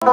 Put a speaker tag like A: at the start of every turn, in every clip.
A: Лирика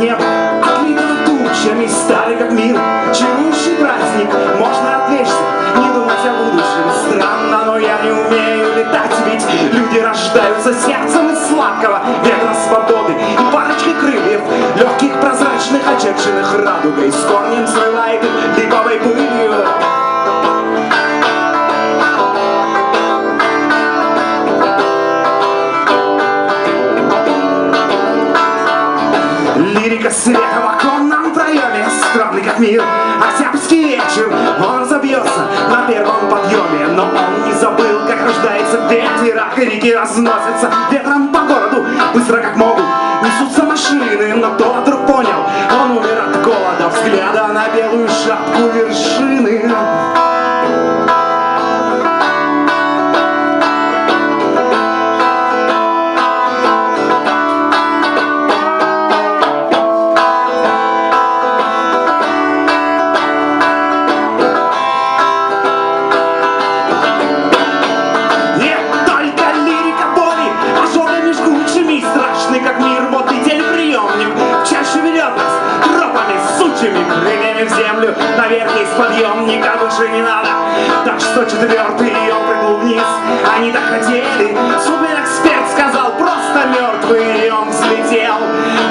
A: неба отлитого тучами, стали как мир, чарующий праздник. Можно отвлечься, не думать о будущем. Странно, но я не умею летать, ведь люди рождаются сердцем из сладкого ветра свободы и парочкой крыльев, легких, прозрачных, очерченных радугой, с корнем срывает их липовой пылью. Лирика света в оконном проеме, странный как мир, октябрьский вечер. Он разобьется на первом подъеме, но он не забыл, как рождается ветер, а крики разносятся ветром по городу, быстро как могут несутся машины. Но тот вдруг понял, он умер от голода, взгляда на белую шапку вершины. Как мир, вот и телеприемник чаще ведет нас тропами, сучьями, крыльями в землю, наверх из подъемника, выше не надо. Так что 104-й он прыгнул вниз, они так хотели. Суперэксперт сказал, просто мертвый, и он взлетел,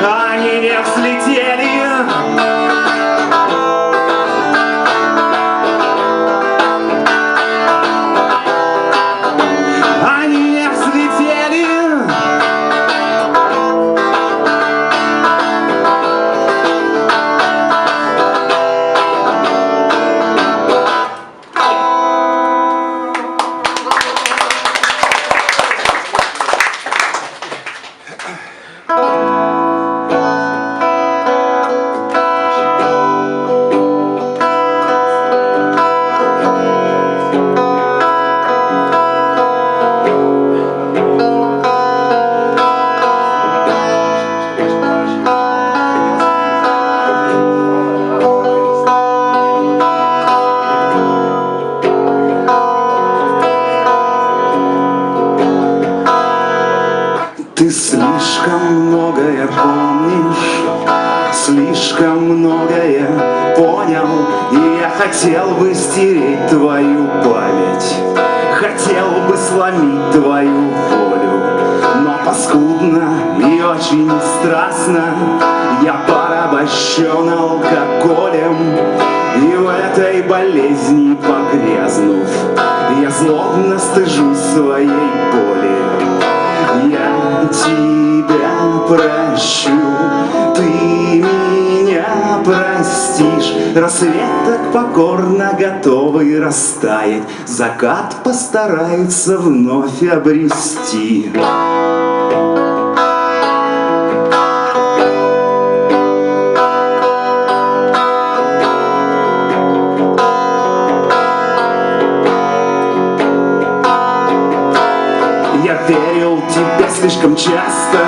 A: а они не взлетели. Ты слишком многое помнишь, слишком многое понял, и я хотел бы стереть твою память, хотел бы сломить твою волю, но паскудно и очень страстно я порабощен алкоголем, и в этой болезни погрязнув, я злобно стыжусь своей боли. Я тебя прощу, ты меня простишь. Рассвет так покорно готовый растаять, закат постарается вновь обрести. Я верил тебе слишком часто,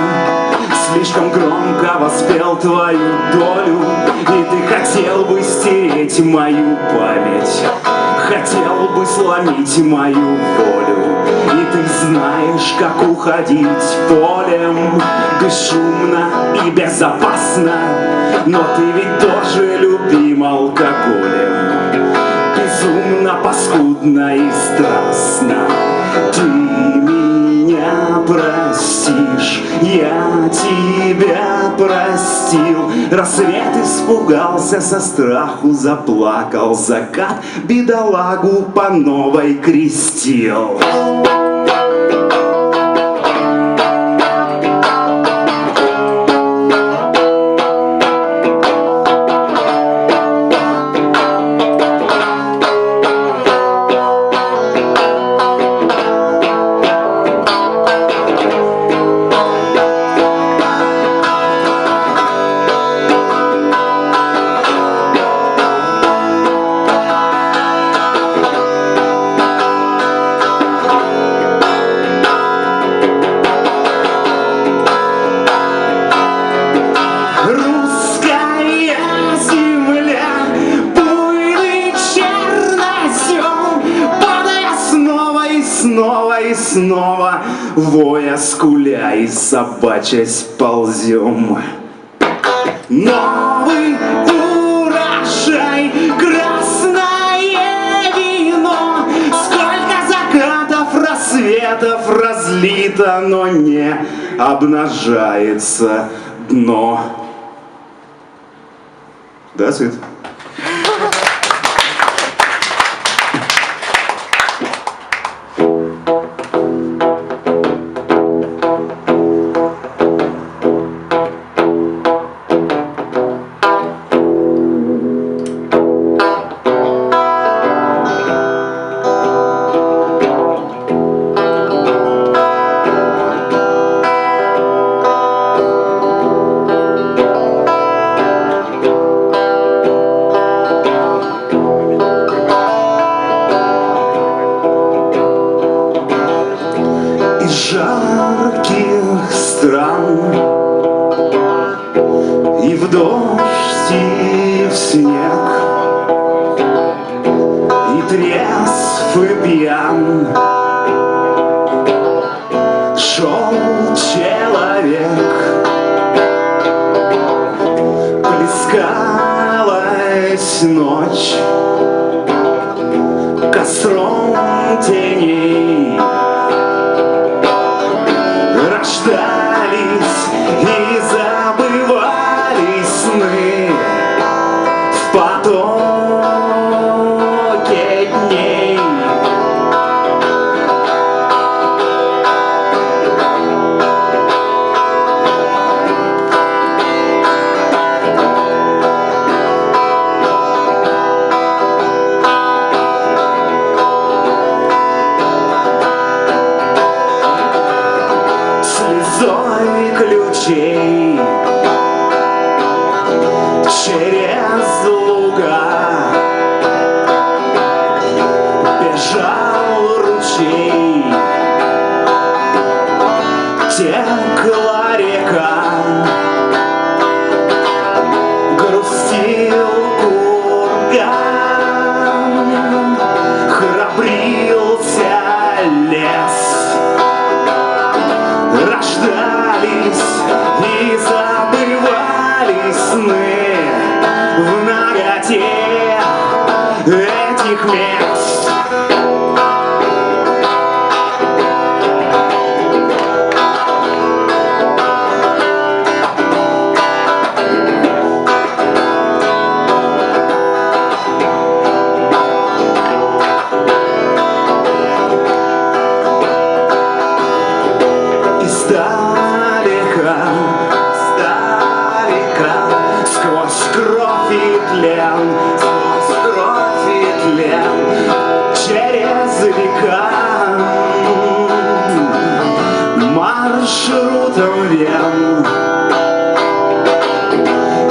A: слишком громко воспел твою долю, и ты хотел бы стереть мою память, хотел бы сломить мою волю. И ты знаешь, как уходить полем, бесшумно и безопасно, но ты ведь тоже любим алкоголем, безумно, паскудно и страстно. Ты меня простишь, я тебя простил. Рассвет испугался, со страху заплакал, закат бедолагу по новой крестил. снова, воя, скуля и собачась ползем. Новый урожай, красное вино, сколько закатов, рассветов разлито, но не обнажается дно. Да, Свет? Жарких стран, и в дождь, и в снег, и трезв, и пьян шел человек. Плескалась ночь костром теней, рождались и забывались сны в потоке дней. Слезой ключей через луга бежал ручей, текла река, грустил курган, храбрился лес. Рождались и забывались сны в наготе этих мест. Издалека, сквозь кровь и тлен, через века маршрутом вен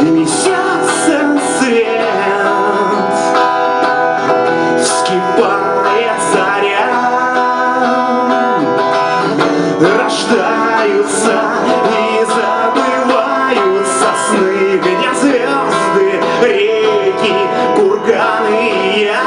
A: и несется свет, вскипает заря, рождаются и забываются сны, где звезды, реки, курганы и я.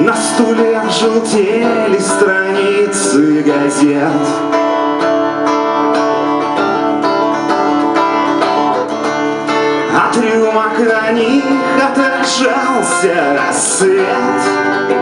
A: На стуле желтели страницы газет, от рюмок на них отражался рассвет.